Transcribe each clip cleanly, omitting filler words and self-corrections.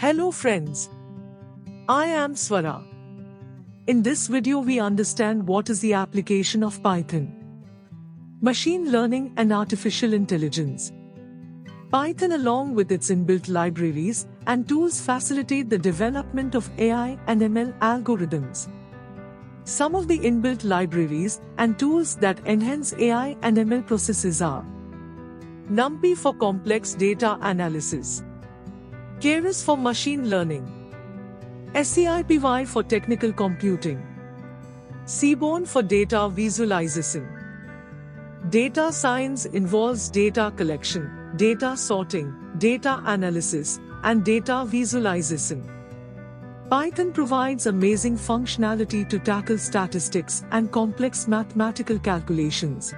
Hello friends, I am Swara. In this video we understand what is the application of Python, machine learning and artificial intelligence. Python along with its inbuilt libraries and tools facilitate the development of AI and ML algorithms. Some of the inbuilt libraries and tools that enhance AI and ML processes are NumPy for complex data analysis, Keras for machine learning, SciPy for technical computing, Seaborn for data visualization. Data science involves data collection, data sorting, data analysis, and data visualization. Python provides amazing functionality to tackle statistics and complex mathematical calculations.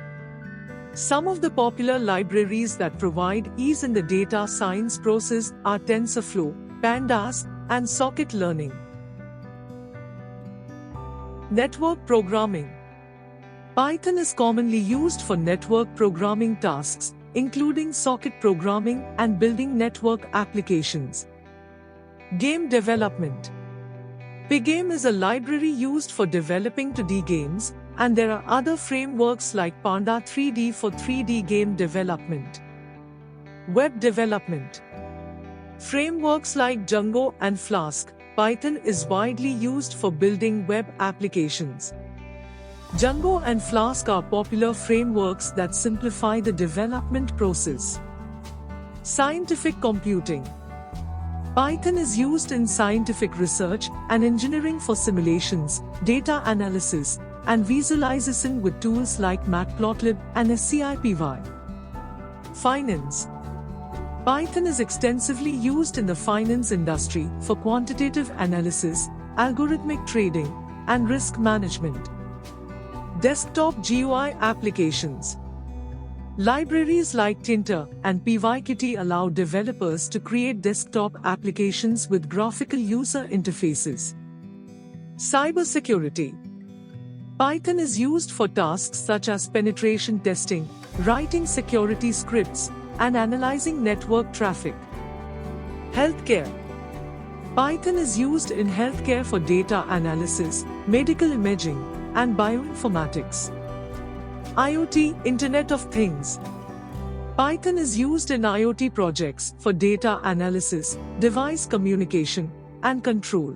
Some of the popular libraries that provide ease in the data science process are TensorFlow, Pandas, and Scikit-learn. Network programming. Python is commonly used for network programming tasks, including socket programming and building network applications. Game development. Pygame is a library used for developing 2D games, and there are other frameworks like Panda 3D for 3D game development. Web development. Frameworks like Django and Flask. Python is widely used for building web applications. Django and Flask are popular frameworks that simplify the development process. Scientific computing. Python is used in scientific research and engineering for simulations, data analysis, and visualization with tools like Matplotlib and SciPy. Finance. Python is extensively used in the finance industry for quantitative analysis, algorithmic trading, and risk management. Desktop GUI applications. Libraries like Tinter and PyKitty allow developers to create desktop applications with graphical user interfaces. Cybersecurity. Python is used for tasks such as penetration testing, writing security scripts, and analyzing network traffic. Healthcare. Python is used in healthcare for data analysis, medical imaging, and bioinformatics. IoT, Internet of Things. Python is used in IoT projects for data analysis, device communication, and control.